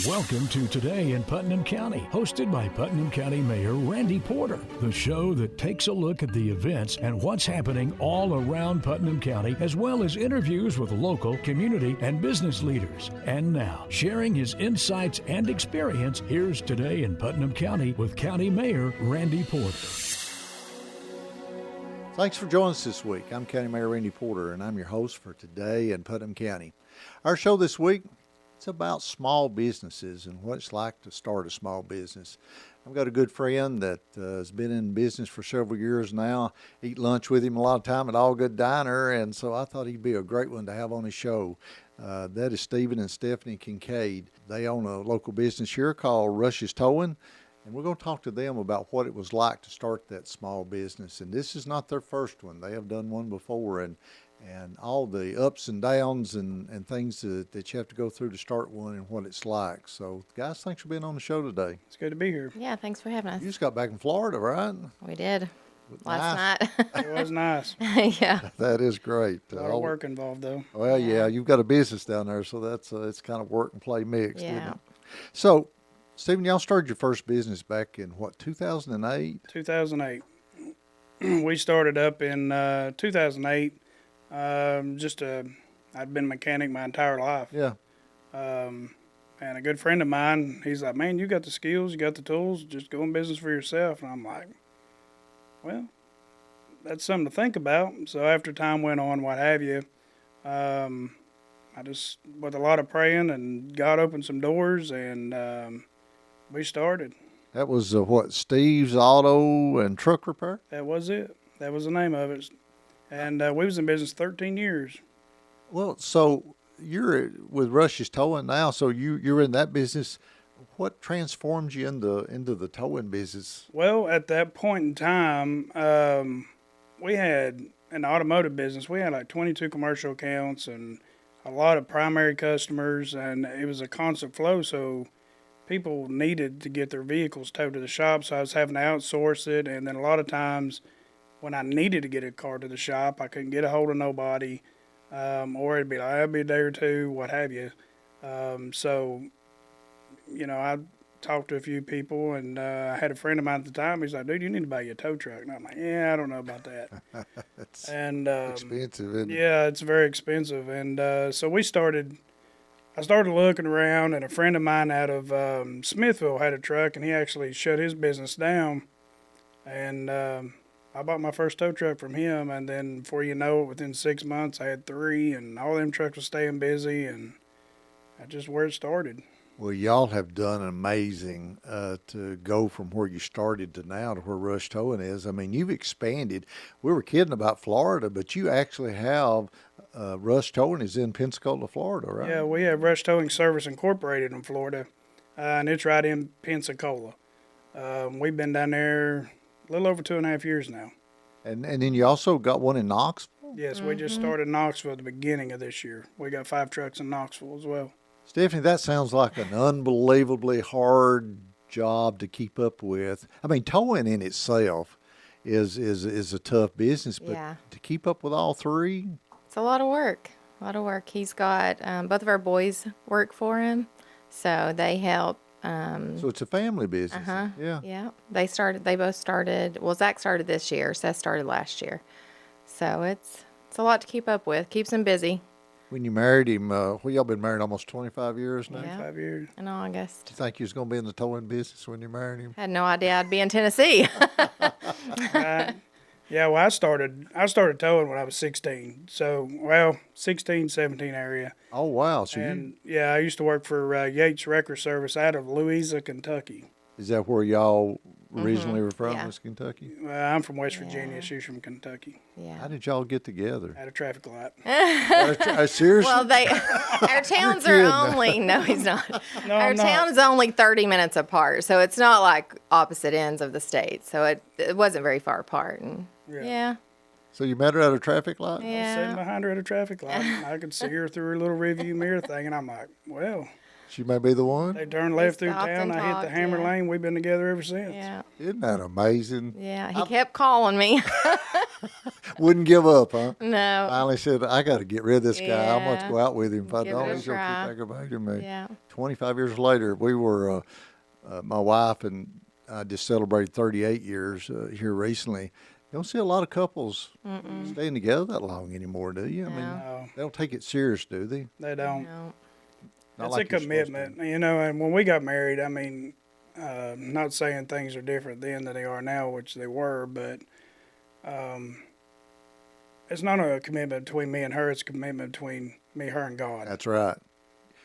Welcome to Today in Putnam County, hosted by Putnam County Mayor Randy Porter, the show that takes a look at the events and what's happening all around Putnam County, as well as interviews with local, community, and business leaders. And now, sharing his insights and experience, here's Today in Putnam County with County Mayor Randy Porter. Thanks for joining us this week. I'm County Mayor Randy Porter, and I'm your host for Today in Putnam County. Our show this week, it's about small businesses and what it's like to start a small business. I've got a good friend that has been in business for several years now. Eat lunch with him a lot of time at All Good Diner, and so I thought he'd be a great one to have on his show. That is Stephen and Stephanie Kincaid. They own a local business here called Rush's Towing, and we're going to talk to them about what it was like to start that small business. And this is not their first one. They have done one before, and all the ups and downs and things that you have to go through to start one and what it's like. So, guys, thanks for being on the show today. It's good to be here. Yeah, thanks for having us. You just got back in Florida, right? We did. Last night. It was nice. Yeah. That is great. A lot of work involved, though. Well, yeah, you've got a business down there, so that's it's kind of work and play mixed, isn't Yeah. it? So, Stephen, y'all started your first business back in, 2008? 2008. We started up in 2008. I'd been a mechanic my entire life. Yeah. And a good friend of mine, he's like, man, you got the skills, you got the tools, just go in business for yourself. And I'm like, well, that's something to think about. So after time went on, what have you, I just, with a lot of praying, and God opened some doors, and we started. That was Steve's Auto and Truck Repair? That was it. That was the name of it. And we was in business 13 years. Well, so you're with Rush's Towing now, so you're in that business. What transformed you into the towing business? Well, at that point in time, we had an automotive business. We had like 22 commercial accounts and a lot of primary customers, and it was a constant flow. So people needed to get their vehicles towed to the shop, so I was having to outsource it. And then a lot of times when I needed to get a car to the shop, I couldn't get a hold of nobody, or it'd be like, it'd be a day or two, what have you. So, you know, I talked to a few people, and I had a friend of mine at the time. He's like, dude, you need to buy you a tow truck. And I'm like, yeah, I don't know about that. It's expensive, isn't it? Yeah, it's very expensive. And so I started looking around, and a friend of mine out of Smithville had a truck, and he actually shut his business down. And I bought my first tow truck from him, and then before you know it, within 6 months, I had 3, and all them trucks were staying busy, and that's just where it started. Well, y'all have done amazing to go from where you started to now to where Rush Towing is. I mean, you've expanded. We were kidding about Florida, but you actually have Rush Towing is in Pensacola, Florida, right? Yeah, we have Rush Towing Service Incorporated in Florida, and it's right in Pensacola. We've been down there a little over 2.5 years now. And then you also got one in Knoxville? Yes, we just started in Knoxville at the beginning of this year. We got 5 trucks in Knoxville as well. Stephanie, that sounds like an unbelievably hard job to keep up with. I mean, towing in itself is a tough business, but Yeah. to keep up with all 3? It's a lot of work. He's got both of our boys work for him, so they help. So it's a family business. Yeah. Yeah. They both started, well, Zach started this year, Seth started last year. So it's a lot to keep up with. Keeps him busy. When you married him, y'all been married almost 25 years now? Yeah. 5 years. In August. Did you think you was going to be in the towing business when you married him? Had no idea I'd be in Tennessee. Yeah, well, I started towing when I was 16. So, 16, 17 area. Oh, wow. So And, yeah, I used to work for Yates Wrecker Service out of Louisa, Kentucky. is that where y'all originally were from, Yeah. was Kentucky? I'm from West Virginia. She's from Kentucky. Yeah. How did y'all get together? At a traffic light. Seriously? Well, our towns are only, no, he's not. No, Our I'm not. town's only 30 minutes apart, so it's not like opposite ends of the state. So it wasn't very far apart. And yeah. So you met her at a traffic light? Sitting Yeah. behind her at a traffic light. And I could see her through her little rearview mirror thing, and I'm like, well, She may be the one? they turned left through stopped town. and I hit the talked, Hammer yeah. Lane. We've been together ever since. Yeah. Isn't that amazing? Yeah. He kept calling me. Wouldn't give up, huh? No. Finally said, I got to get rid of this guy. I'm going to Yeah. go out with him. If I Give don't, it a he's going to try. keep aggravating me. Yeah. 25 years later, we were, my wife and I just celebrated 38 years here recently. You don't see a lot of couples staying together that long anymore, do you? I mean, No, they don't take it serious, do they? they don't. No. Not It's like a you're supposed commitment, you know. And when we got married, I mean, not saying things are different then than they are now, which they were, but it's not a commitment between me and her. It's a commitment between me, her, and God. That's right.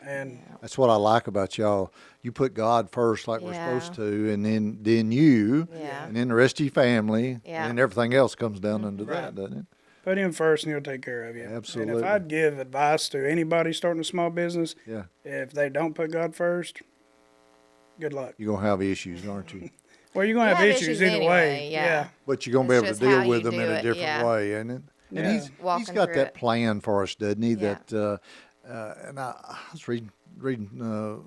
And That's what I like about y'all. You put God first like we're Yeah. supposed to, and then you, Yeah. and then the rest of your family, Yeah. and then everything else comes down under that, Right. doesn't it? put him first, and he'll take care of you. Absolutely. And if I'd give advice to anybody starting a small business, Yeah. if they don't put God first, good luck. You're going to have issues, aren't you? Well, you're going to You have have issues issues either anyway, way. yeah. But you're going to be It's able to just how deal with you them in do a it, different yeah. way, isn't it? And Yeah. he's Walking got through that it. plan for us, doesn't he? Yeah. That and I was reading a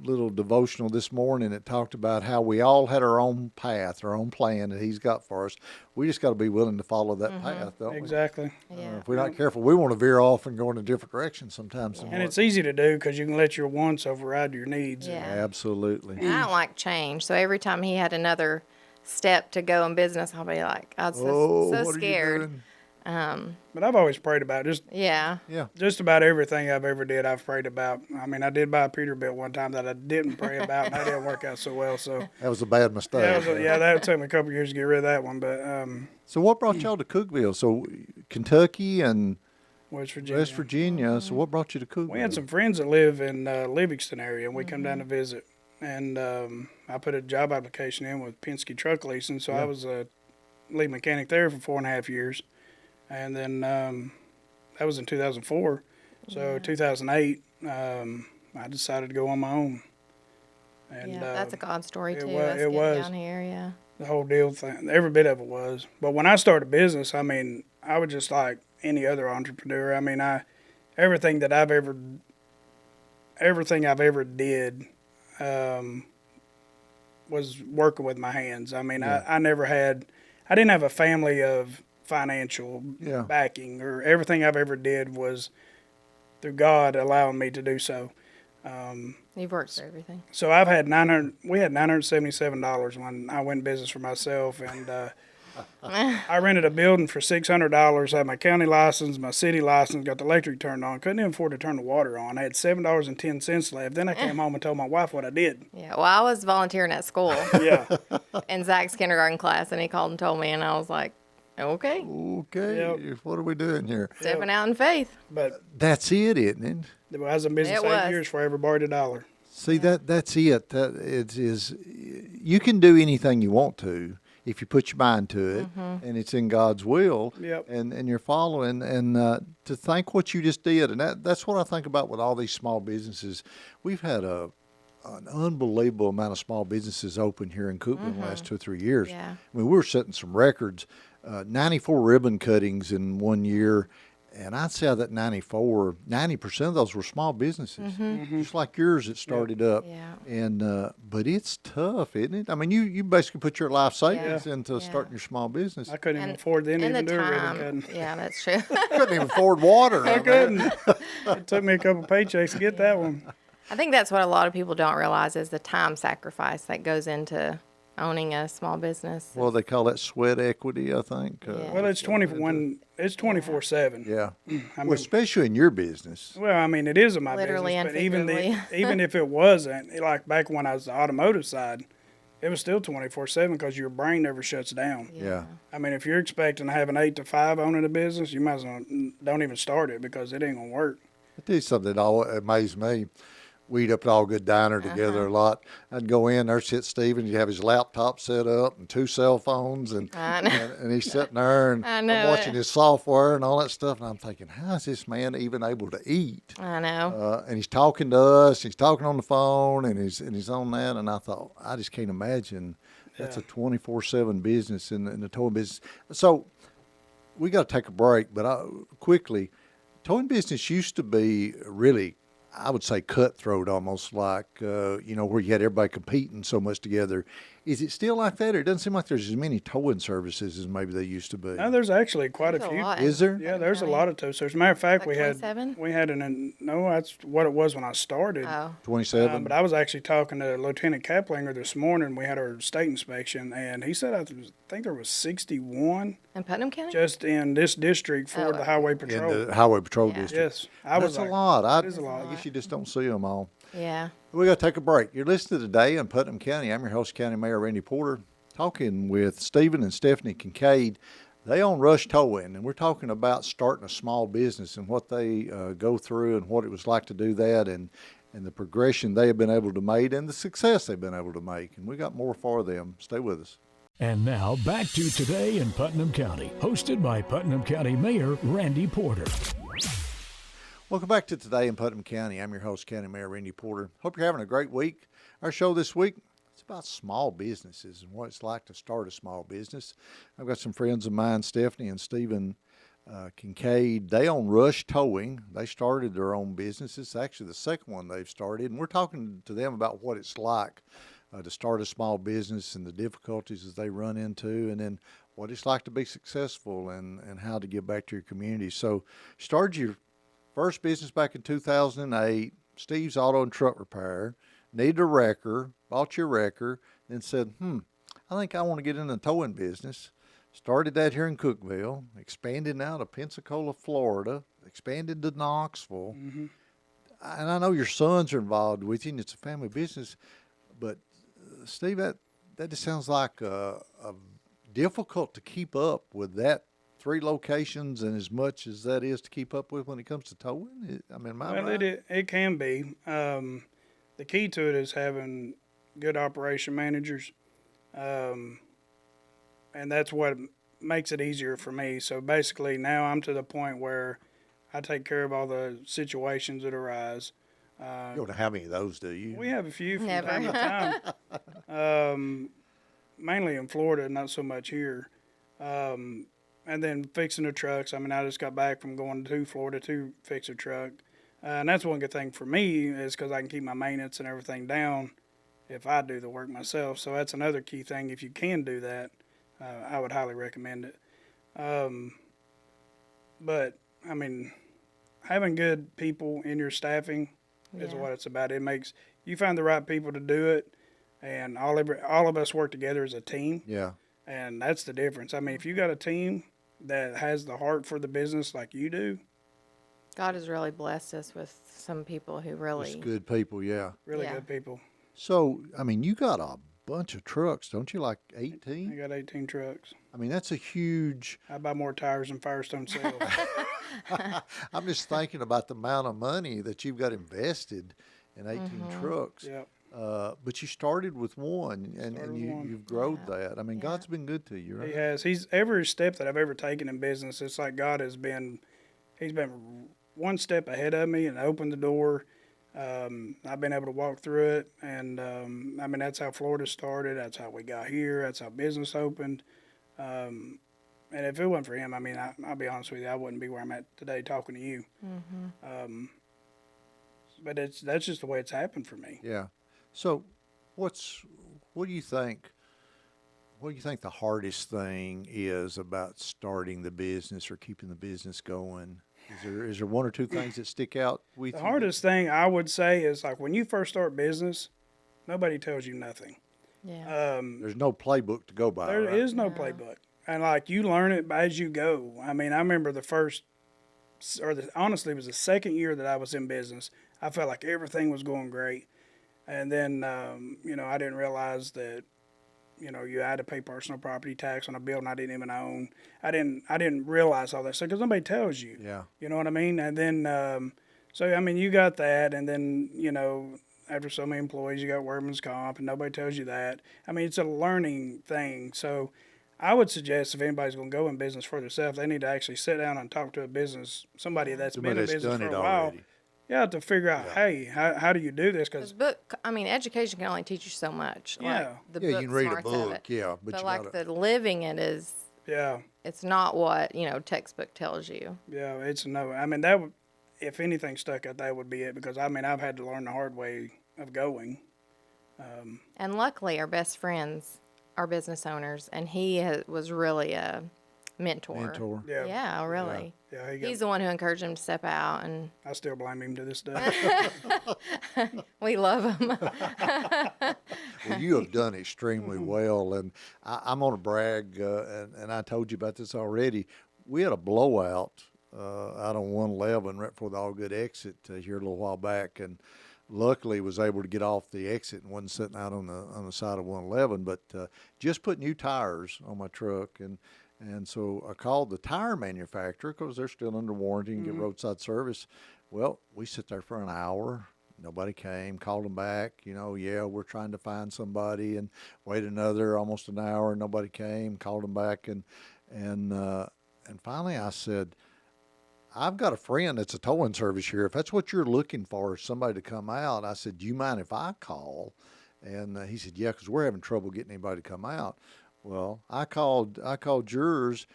little devotional this morning that talked about how we all had our own path, our own plan that he's got for us. We just got to be willing to follow that path, don't Exactly. Yeah. we? If we're not careful, we want to veer off and go in a different direction sometimes. And it's easy to do because you can let your wants override your needs. Yeah. Absolutely. And I don't like change. So every time he had another step to go in business, I'll be like, I was so what are you scared. doing? But I've always prayed about it. Yeah. Yeah. Just about everything I've ever did, I've prayed about. I mean, I did buy a Peterbilt one time that I didn't pray about, and that didn't work out so well. So That was a bad mistake. that took me a couple years to get rid of that one. But So what brought y'all to Cookeville? So Kentucky and West Virginia, West Virginia. So what brought you to Cookeville? we had some friends that live in Livingston area, and we come down to visit. And I put a job application in with Penske Truck Leasing, so I was a lead mechanic there for 4.5 years. And then that was in 2004. So 2008, I decided to go on my own. And Yeah. That's a God story too. was- us it getting was. down here. Yeah. the whole deal thing, every bit of it was. But when I started a business, I mean, I was just like any other entrepreneur. I mean, everything I've ever did was working with my hands. I mean, I didn't have a family of financial backing, or everything I've ever did was through God allowing me to do so. You've worked for everything. So we had $977 when I went in business for myself, and I rented a building for $600, had my county license, my city license, got the electric turned on, couldn't even afford to turn the water on. I had $7.10 left. Then I came home and told my wife what I did. Yeah. Well, I was volunteering at school Yeah. in Zach's kindergarten class, and he called and told me, and I was like, okay, Okay, Yep. what are we doing here? stepping out in faith. But That's it, isn't it? I was in business It was. 8 years before I ever borrowed a dollar. See, that's it. That it is. You can do anything you want to if you put your mind to it, and it's in God's will. Yep. And you're following. And to think what you just did, and that's what I think about with all these small businesses. We've had an unbelievable amount of small businesses open here in Cookeville in the last 2 or 3 years. Yeah. I mean, we were setting some records. 94 ribbon cuttings in 1 year. And I'd say that 90% of those were small businesses, just like yours that started up. Yeah. And but it's tough, isn't it? I mean, you basically put your life savings into Yeah. starting your small business. I couldn't even And- afford to And even the do a ribbon time. cutting. Yeah, that's true. Couldn't even afford water. I couldn't. It took me a couple paychecks to get that one. I think that's what a lot of people don't realize is the time sacrifice that goes into owning a small business. Well, they call that sweat equity, I think. Yeah. Well, it's 24/7. Yeah. I mean, Well, especially in your business. well, I mean, it is in my Literally business, and but even figuratively. even if it wasn't, like back when I was the automotive side, it was still 24/7 because your brain never shuts down. Yeah. I mean, if you're expecting to have an 8 to 5 owning a business, you might as well don't even start it because it ain't gonna work. I tell you something that always amazed me. We eat up at All Good Diner together a lot. I'd go in, there sit Stephen, he'd have his laptop set up and 2 cell phones, and I know. and he's sitting there and I I'm know watching it. his software and all that stuff, and I'm thinking, how is this man even able to eat? I know. And he's talking to us, he's talking on the phone, and he's on that, and I thought, I just can't imagine that's a 24/7 business in the towing business. So we got to take a break, but quickly, towing business used to be really I would say cutthroat, almost like, where you had everybody competing so much together. Is it still like that, or it doesn't seem like there's as many towing services as maybe they used to be? No, there's actually quite There's a a few. lot. Is there? Yeah, there's a Really? lot of tow services. Matter of fact, Like we had 27? no, that's what it was when I started. Oh, 27? But I was actually talking to Lieutenant Kaplinger this morning. We had our state inspection, and he said I think there was 61 in Putnam County? just in this district for Oh, the highway In patrol. the Highway Patrol Yeah. District. Yes, I was That's a like, lot. that is a lot. I guess you just don't see them all. Yeah. We got to take a break. You're listening to Today in Putnam County. I'm your host, County Mayor Randy Porter, talking with Stephen and Stephanie Kincaid. They own Rush Towing, and we're talking about starting a small business and what they go through and what it was like to do that, and the progression they have been able to make and the success they've been able to make. And we got more for them. Stay with us. And now back to Today in Putnam County, hosted by Putnam County Mayor Randy Porter. Welcome back to Today in Putnam County. I'm your host, County Mayor Randy Porter. Hope you're having a great week. Our show this week, it's about small businesses and what it's like to start a small business. I've got some friends of mine, Stephanie and Stephen Kincaid. They own Rush Towing. They started their own business. It's actually the second one they've started, and we're talking to them about what it's like to start a small business and the difficulties that they run into, and then what it's like to be successful and how to give back to your community. So, started your first business back in 2008, Steve's Auto and Truck Repair, needed a wrecker, bought your wrecker, then said, I think I want to get in the towing business. Started that here in Cookeville, expanded now to Pensacola, Florida, expanded to Knoxville. Mm-hmm. And I know your sons are involved with you, and it's a family business, but Steve, that just sounds like difficult to keep up with that 3 locations and as much as that is to keep up with when it comes to towing. Am I Well, right? it can be. The key to it is having good operation managers, and that's what makes it easier for me. So basically, now I'm to the point where I take care of all the situations that arise. You don't have any of those, do you? We have a few from Never. time to time, mainly in Florida, not so much here. And then fixing the trucks. I mean, I just got back from going to Florida to fix a truck. And that's one good thing for me is because I can keep my maintenance and everything down if I do the work myself. So that's another key thing. If you can do that, I would highly recommend it. But, I mean, having good people in your staffing is Yeah. what it's about. It makes you find the right people to do it, and all of us work together as a team. Yeah. And that's the difference. I mean, if you got a team that has the heart for the business like you do, God has really blessed us with some people who really. Just good people, yeah. really Yeah. good people. So, you got a bunch of trucks, don't you? Like I 18? got 18 trucks. That's a huge. I buy more tires than Firestone sells. I'm just thinking about the amount of money that you've got invested in 18 trucks. Yep. But you started with one, and Started with one. you've grown that. God's been good to you, right? He has. He's every step that I've ever taken in business. It's like God has been. He's been one step ahead of me and opened the door. I've been able to walk through it, and that's how Florida started. That's how we got here. That's how business opened. And if it wasn't for him, I'll be honest with you, I wouldn't be where I'm at today talking to you. But that's just the way it's happened for me. Yeah. So, what do you think? What do you think the hardest thing is about starting the business or keeping the business going? Is there one or two things that stick out with The you? hardest thing I would say is like when you first start business, nobody tells you nothing. Yeah. There's no playbook to go by. There right? is no playbook, and like you learn it as you go. I remember the first, honestly, it was the second year that I was in business. I felt like everything was going great, and then I didn't realize that you had to pay personal property tax on a building I didn't even own. I didn't realize all that stuff because nobody tells you. Yeah. You know what I mean? And then you got that, and then after so many employees, you got workman's comp, and nobody tells you that. It's a learning thing. So I would suggest if anybody's going to go in business for themselves, they need to actually sit down and talk to somebody that's been in business for a while. already. Yeah, to figure out, hey, how do you do this? Because Education can only teach you so much. Yeah. Like the Yeah, you book can read a smarts of book, it. yeah, but you like gotta- the living it is, yeah, it's not what textbook tells you. yeah, it's no. if anything stuck out, that would be it, because I mean, I've had to learn the hard way of going. And luckily, our best friends are business owners, and was really a mentor. Mentor. Yeah. Yeah, really. Yeah, He's the one who encouraged him to step out, and I still blame him to this day. we love him. Well, you have done extremely well, and I'm going to brag, and I told you about this already. We had a blowout out on 111 right before the All Good exit here a little while back, and luckily was able to get off the exit and wasn't sitting out on the side of 111. But just put new tires on my truck, and so I called the tire manufacturer because they're still under warranty and get roadside service. Well, we sit there for an hour. Nobody came. Called them back. Yeah, we're trying to find somebody, and wait almost an hour. Nobody came. Called them back, and finally I said, I've got a friend that's a towing service here. If that's what you're looking for, is somebody to come out. I said, do you mind if I call? And he said, yeah, because we're having trouble getting anybody to come out. Well, I called yours,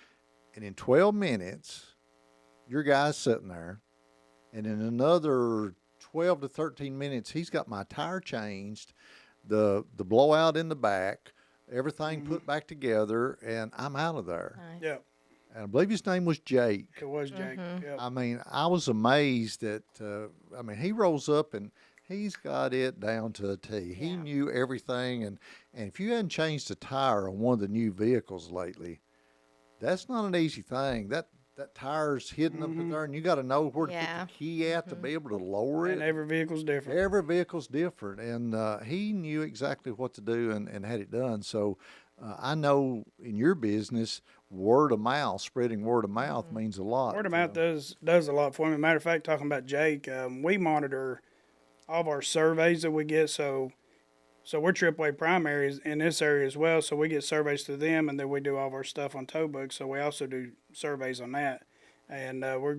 and in 12 minutes, your guy's sitting there, and in another 12 to 13 minutes, he's got my tire changed, the blowout in the back, everything put back together, and I'm out of there. Nice. Yeah, And I believe his name was Jake. it was Jake. Yeah. I mean, I was amazed that, he rolls up and he's got it down to a T. He Yeah. knew everything. And if you hadn't changed a tire on one of the new vehicles lately, that's not an easy thing. That tire's hidden up in there, and you got to know where to Yeah. put the key at to be able to lower it. And every vehicle's different. Every vehicle's different, and he knew exactly what to do and had it done. So I know in your business, word of mouth, spreading word of mouth means a lot. Word of mouth does a lot for me. Matter of fact, talking about Jake, we monitor all of our surveys that we get. So we're AAA primaries in this area as well. So we get surveys through them, and then we do all of our stuff on tow books. So we also do surveys on that. And we're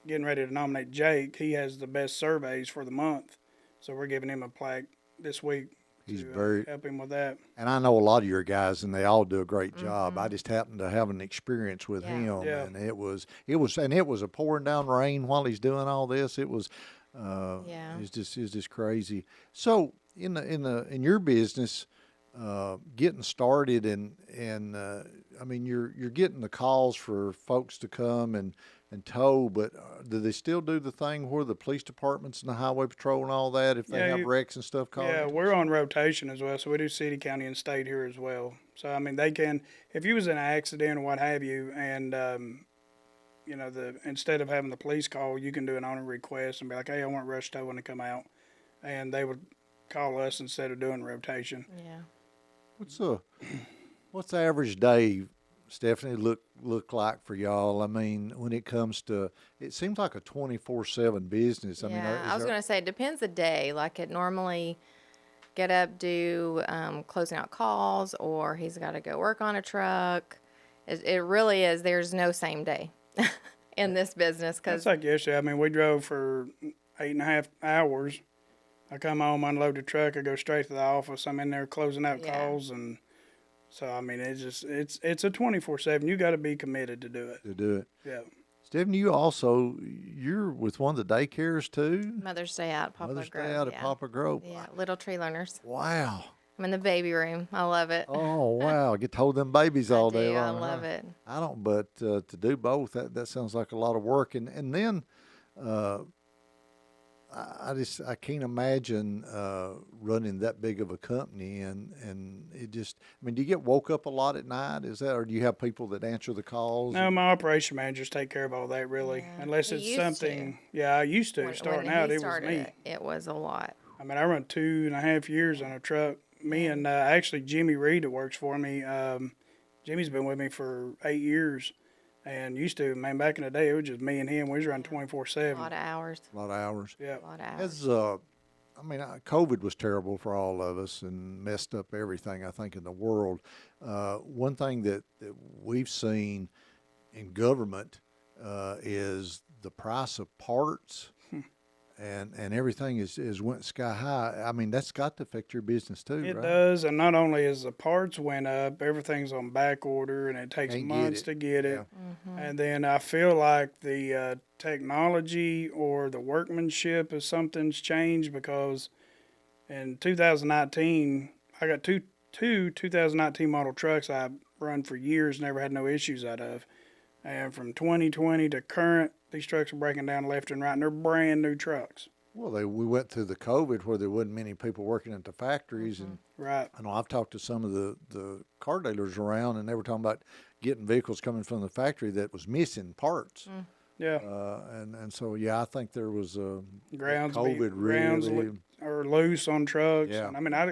getting ready to nominate Jake. He has the best surveys for the month. So we're giving him a plaque this week. He's to help him with that. And I know a lot of your guys, and they all do a great job. I just happened to have an experience with him, Yeah. and it was a pouring down rain while he's doing all this. It was, it's just crazy. So in your business, getting started, and you're getting the calls for folks to come and tow, but do they still do the thing where the police departments and the highway patrol and all that, if they have wrecks and stuff called? Yeah, we're on rotation as well, so we do city, county, and state here as well. So I mean, they can, if you was in an accident or what have you, and instead of having the police call, you can do an owner request and be like, hey, I want rush towing to come out, and they would call us instead of doing rotation. Yeah. What's the average day, Stephanie, look like for y'all? I mean, when it comes to, it seems like a 24/7 business. I was going to say, it depends the day. Like, it normally get up, do closing out calls, or he's got to go work on a truck. It really is. There's no same day in this business. It's like yesterday. I mean, we drove for 8.5 hours. I come home, unload the truck, I go straight to the office. I'm in there closing out calls, and so I mean, it's a 24/7. You got to be committed to do it. Yeah. Stephanie, you're with one of the daycares too? Mother's Day out at Poplar Mother's Grove. Day out at Poplar Grove. Yeah, little tree learners. Wow. I'm in the baby room. I love it. Oh, wow. Get to hold them bababies all day long. I love it. I don't, but to do both, that sounds like a lot of work. And then I can't imagine running that big of a company, and it just, do you get woke up a lot at night? Is that, or do you have people that answer the calls? No, my operation managers take care of all that, really, unless it's something. Yeah, I used to. Starting out, it was me. It was a lot. I mean, I run 2.5 years on a truck. Me and actually Jimmy Reed, that works for me. Jimmy's been with me for 8 years. And used to, man, back in the day, it was just me and him. We was running 24/7. A lot of hours. A lot of hours. Yeah. A lot of hours. COVID was terrible for all of us and messed up everything, I think, in the world. One thing that we've seen in government is the price of parts and everything is went sky high. I mean, that's got to affect your business too, It right? does, and not only is the parts went up, everything's on back order, and it takes Can't get months it. to get it. Yeah. And then I feel like the technology or the workmanship of something's changed because in 2019, I got two 2019 model trucks I run for years, never had no issues out of. And from 2020 to current, these trucks are breaking down left and right, and they're brand new trucks. Well, we went through the COVID where there wasn't many people working at the factories, and Right. I know I've talked to some of the car dealers around, and they were talking about getting vehicles coming from the factory that was missing parts. Yeah. And so, yeah, I think there was a Grounds COVID grounds really. are loose on trucks. Yeah. And I mean, I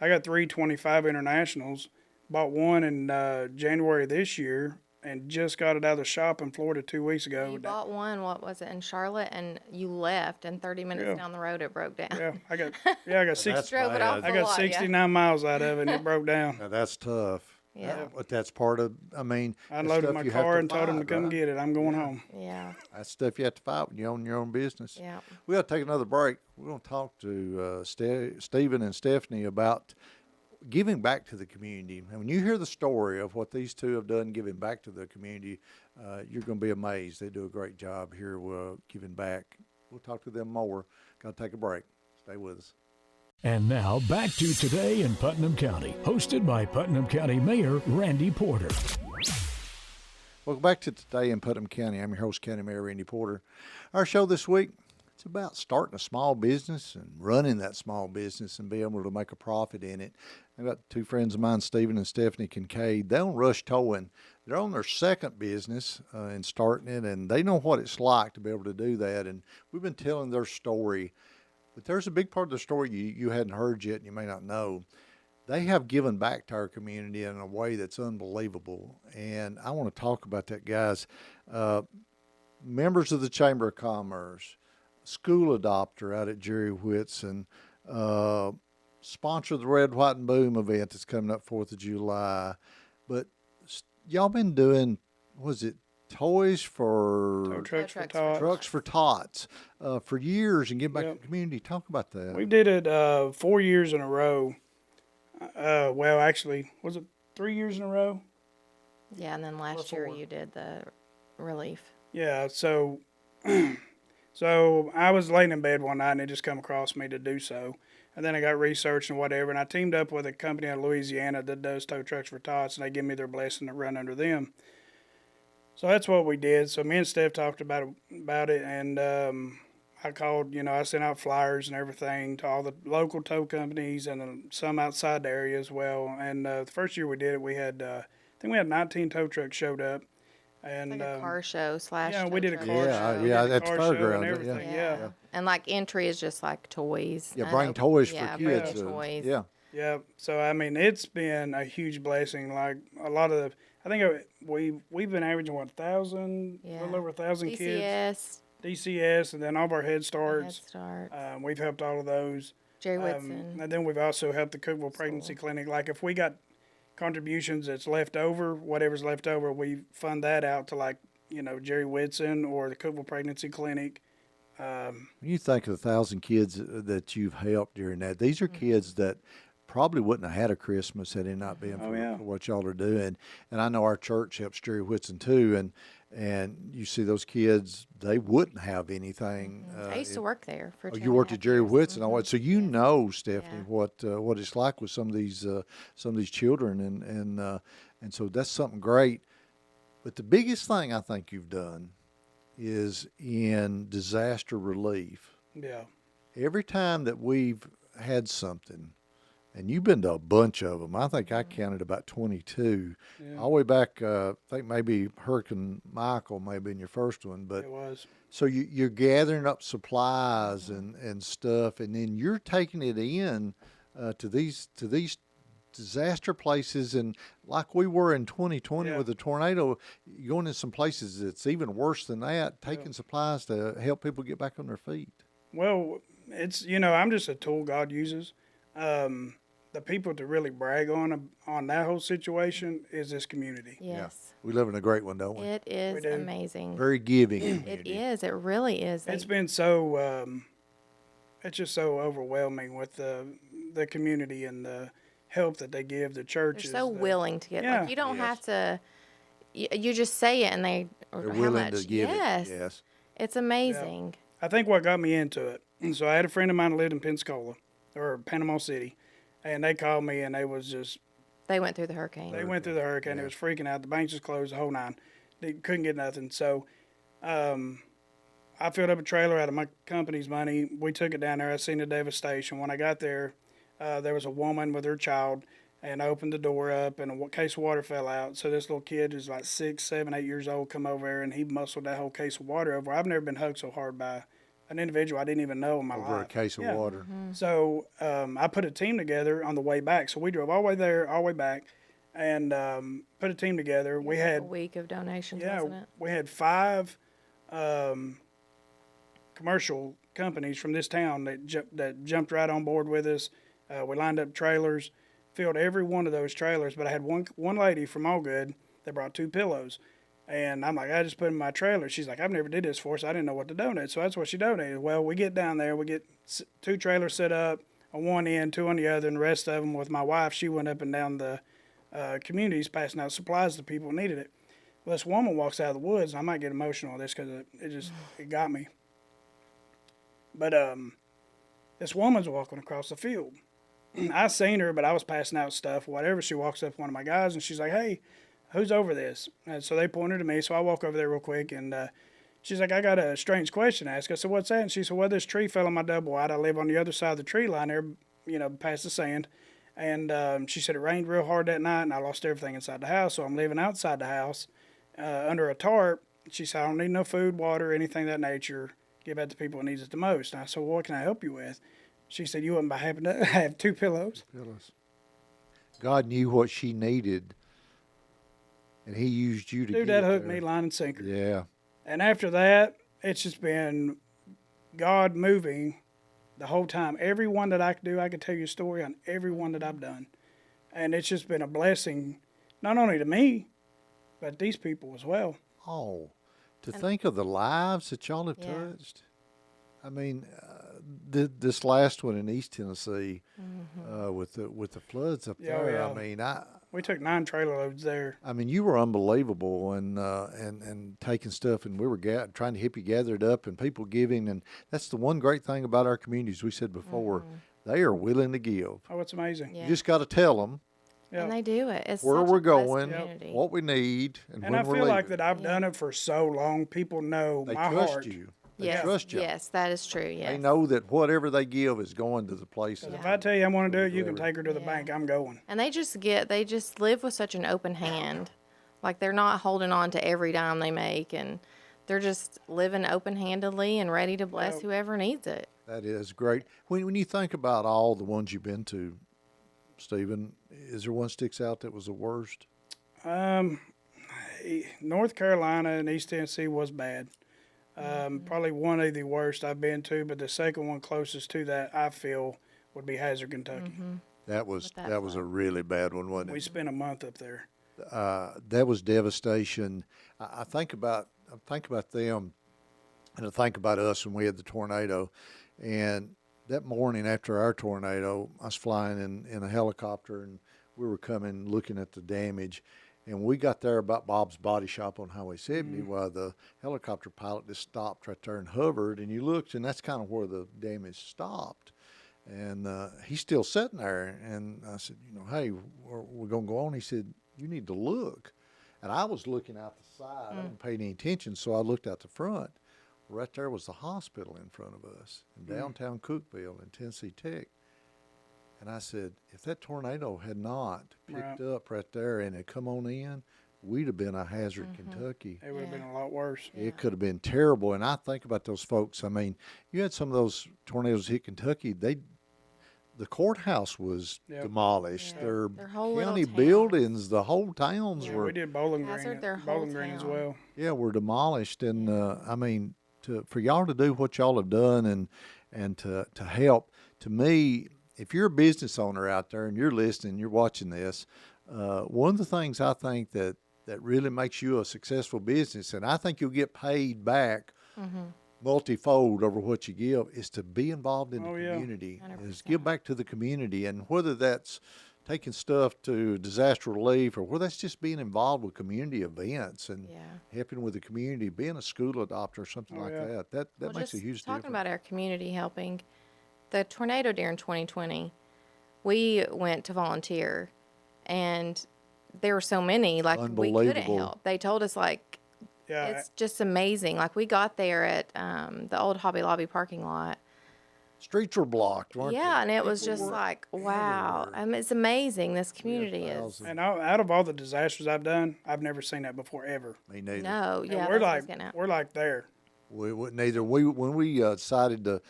got 325 internationals. Bought one in January this year, and just got it out of the shop in Florida 2 weeks ago. You bought one, what was it, in Charlotte, and you left, and 30 minutes Yeah. down the road it broke down. Yeah, I got That's Drove it off bad. I a got lot, yeah. 69 miles out of it, and it broke down. Now, that's tough. Yeah. But that's part of, I mean, I that's unloaded stuff my you have car and told him to fight, come right? get it. I'm going home. Yeah. That's stuff you have to fight when you own your own business. Yeah. We got to take another break. We're going to talk to Stephen and Stephanie about giving back to the community. And when you hear the story of what these two have done giving back to the community, you're going to be amazed. They do a great job here giving back. We'll talk to them more. Got to take a break. Stay with us. And now back to Today in Putnam County, hosted by Putnam County Mayor Randy Porter. Welcome back to Today in Putnam County. I'm your host, County Mayor Randy Porter. Our show this week, it's about starting a small business and running that small business and being able to make a profit in it. I've got two friends of mine, Stephen and Stephanie Kincaid. They own Rush Towing. They're on their second business and starting it, and they know what it's like to be able to do that. And we've been telling their story, but there's a big part of the story you hadn't heard yet and you may not know. They have given back to our community in a way that's unbelievable, and I want to talk about that, guys. Members of the Chamber of Commerce, school adopter out at Jerry Whitson, sponsor the Red, White, and Boom event that's coming up 4th of July. But y'all been doing, was it toys for Tow trucks for trucks for tots. trucks for tots for years and give back Yep. to the community? Talk about that. We did it 4 years in a row. Well, actually, was it 3 years in a row? Yeah, and then last year Before. you did the relief. Yeah, so so I was laying in bed one night and it just come across me to do so. And then I got research and whatever, and I teamed up with a company out of Louisiana that does tow trucks for tots, and they give me their blessing to run under them. So that's what we did. So me and Steph talked about it, and I called, I sent out flyers and everything to all the local tow companies and some outside the area as well. And the first year we did it, we had, I think we had 19 tow trucks showed up. And Like a car show slash. yeah, we did a tow car truck Yeah, show. We yeah, did the at the car show fairgrounds, and yeah. everything. Yeah. Yeah. And like entry is just like toys. Yeah, I bring know- toys for yeah, kids. bring toys. Yeah. Yeah. So I mean, it's been a huge blessing. Like a lot of I think we've been averaging what 1,000, a little Yeah. over 1,000 kids. DCS, DCS, and then all of our Head Head Starts. Start, We've helped all of those. Jerry Whitson. And then we've also helped the Cookville Pregnancy Clinic. Like if we got contributions that's left over, whatever's left over, we fund that out to like, Jerry Whitson or the Cookville Pregnancy Clinic. When you think of the 1,000 kids that you've helped during that, these are kids that probably wouldn't have had a Christmas had it not been for, yeah. for what y'all are doing. And I know our church helps Jerry Whitson too. And you see those kids, they wouldn't have anything. I used to work there for. Oh, 10 you worked and a at half Jerry years. Whitson, so you know, Stephanie, Yeah. what it's like with some of these children, and so that's something great. But the biggest thing I think you've done is in disaster relief. Yeah. Every time that we've had something, and you've been to a bunch of them, I think I counted about 22, all the way back, I think maybe Hurricane Michael may have been your first one, but It was. so you're gathering up supplies and stuff, and then you're taking it in to these disaster places, and like we were in 2020 Yeah. with the tornado, going in some places that's even worse than that, taking supplies to help people get back on their feet. Well, it's I'm just a tool God uses. The people to really brag on that whole situation is this community. Yes, We live in a great one, don't we? it is do. amazing. Very giving It community. is. It really is. It's been so it's just so overwhelming with the community and the help that they give the They're churches. so willing to get. Yeah. Like you don't Yes. have to. You just say it, and They're how willing much? to give yes. it. Yes. It's amazing. I think what got me into it. So I had a friend of mine who lived in Pensacola or Panama City, and they called me and they was just They went through the hurricane. they went through the hurricane. It was freaking out. The banks was closed, the whole nine. They couldn't get nothing. So I filled up a trailer out of my company's money. We took it down there. I seen the devastation. When I got there, there was a woman with her child, and I opened the door up, and a case of water fell out. So this little kid who's like 6, 7, 8 years old come over there, and he muscled that whole case of water over. I've never been hugged so hard by an individual I didn't even know in my Over a life. case of water. So I put a team together on the way back. So we drove all the way there, all the way back, and put a team together. We a had week of donations, wasn't it? we had 5 commercial companies from this town that jumped right on board with us. We lined up trailers, filled every one of those trailers. But I had one lady from Allgood that brought 2 pillows. And I'm like, I just put them in my trailer. She's like, I've never did this for, so I didn't know what to donate. So that's what she donated. Well, we get down there, we get 2 trailers set up on one end, 2 on the other, and the rest of them with my wife. She went up and down the communities passing out supplies to people who needed it. Well, this woman walks out of the woods, and I might get emotional on this because it got me. But this woman's walking across the field. I seen her, but I was passing out stuff, whatever. She walks up to one of my guys, and she's like, hey, who's over this? And so they pointed to me, so I walk over there real quick, and she's like, I got a strange question to ask. I said, what's that? And she said, well, this tree fell on my double wide. I live on the other side of the tree line there, past the sand. And she said it rained real hard that night, and I lost everything inside the house, so I'm living outside the house under a tarp. She said, I don't need no food, water, anything of that nature. Give that to people who needs it the most. And I said, well, what can I help you with? She said, you wouldn't by happen to have 2 pillows. God knew what she needed, and he used you to Dude, get that it hooked there. me line and sinker. Yeah. And after that, it's just been God moving the whole time. Every one that I could do, I could tell you a story on every one that I've done. And it's just been a blessing, not only to me, but these people as well. Oh, to think of the lives that y'all have Yeah. touched. I mean, this last one in East Tennessee with the floods up Yeah, there. yeah. I mean, We took 9 trailer loads there. I mean, you were unbelievable and taking stuff, and we were trying to help you gather it up, and people giving, and that's the one great thing about our communities. We said before, they are willing to give. Oh, it's amazing. Yeah. You just got to tell them Yeah. And they do it. It's where such we're a blessed going, community. what we need, and And when I we're feel like leaving. that I've done it for so long. People know They my trust heart. you. They Yes, trust you. yes, that is true. Yes. They know that whatever they give is going to the place. If that I tell you I want to do it, you can Whatever. take her to the Yeah. bank. I'm going. And they just live with such an open hand. Like they're not holding on to every dime they make, and they're just living open-handedly and ready to bless Yeah. whoever needs it. That is great. When you think about all the ones you've been to, Stephen, is there one sticks out that was the worst? North Carolina and East Tennessee was bad. Probably one of the worst I've been to, but the second one closest to that I feel would be Hazard, Kentucky. That was that that was a really bad one, wasn't We it? spent a month up there. That was devastation. I think about them, and I think about us when we had the tornado, and that morning after our tornado, I was flying in a helicopter, and we were coming looking at the damage, and we got there about Bob's Body Shop on Highway 70, while the helicopter pilot just stopped right there and hovered, and you looked, and that's kind of where the damage stopped. And he's still sitting there, and I said, hey, we're going to go on. He said, you need to look. And I was looking out the side. I didn't pay any attention, so I looked out the front. Right there was the hospital in front of us in downtown Cookeville in Tennessee Tech. And I said, if that tornado had not picked up right there and had come on in, we'd have been a Hazard, Kentucky. It would have been a lot worse. It could have been terrible. And I think about those folks. I mean, you had some of those tornadoes hit Kentucky. The courthouse was Yep. demolished. Yeah. Their Their whole little county towns. buildings, the whole towns Yeah, were we did Bowling Hazard, Green, their whole Bowling Green as town. well. were demolished. And I mean, for y'all to do what y'all have done and to help, to me, if you're a business owner out there and you're listening, you're watching this, one of the things I think that really makes you a successful business, and I think you'll get paid back multifold over what you give is to be involved in the Oh, yeah. community, is 100%. give back to the community. And whether that's taking stuff to disaster relief or whether that's just being involved with community events and Yeah. helping with the community, being a school adopter or something like yeah. that Well, makes a just huge talking difference. about our community helping, the tornado during 2020, we went to volunteer, and there were so many, like, we couldn't Unbelievable. help. They told us, like, Yeah, it's just amazing. Like, we got there at the old Hobby Lobby parking lot. Streets were blocked, weren't Yeah, they? and it was People just were like, wow. everywhere. It's amazing. This community is. thousands. and out of all the disasters I've done, I've never seen that before ever. Me neither. No, And yeah, we're that's what I like was getting at. we're like there. We wouldn't either. When we decided to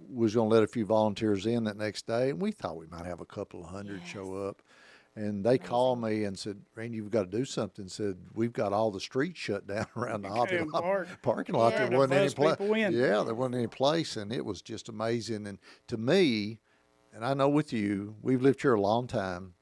was going to let a few volunteers in that next day, and we thought we might have a couple of hundred show up. And they called me and said, "Randy, you've got to do something." Said, "We've got all the streets shut down around the Hobby can't Lobby park. parking lot. Yeah. There To wasn't any buzz place. people in. Yeah, there wasn't any place, and it was just amazing. And to me, and I know with you, we've lived here a long time.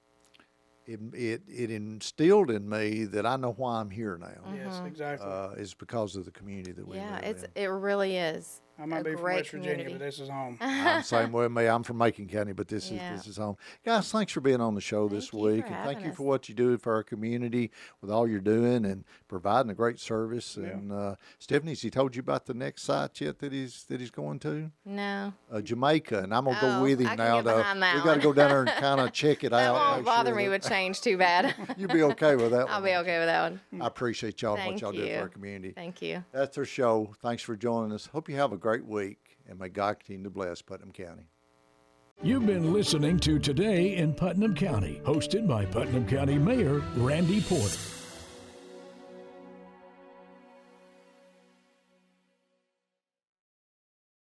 It instilled in me that I know why I'm here now. Yes, exactly. Is because of the community that we Yeah, live in. it really is. I might a be from great West Virginia, community. but this is home. I'm the same way with me. I'm from Macon County, but this Yeah. is home. Guys, thanks for being on the show this Thank you week, for and thank having you us. for what you do for our community with all you're doing and providing a great service. Yeah. And Stephanie, has he told you about the next site yet that he's going to? No. Jamaica, and I'm gonna go Oh, with him I can now. get Though behind that we got to one. go down there and kind of check it That out. won't make bother sure me that- with change too bad. You'll be okay with that. I'll one, be won't okay with that one. you? I appreciate y'all and what Thank y'all do for you. our community. Thank you. That's our show. Thanks for joining us. Hope you have a great week, and may God continue to bless Putnam County. You've been listening to Today in Putnam County, hosted by Putnam County Mayor Randy Porter.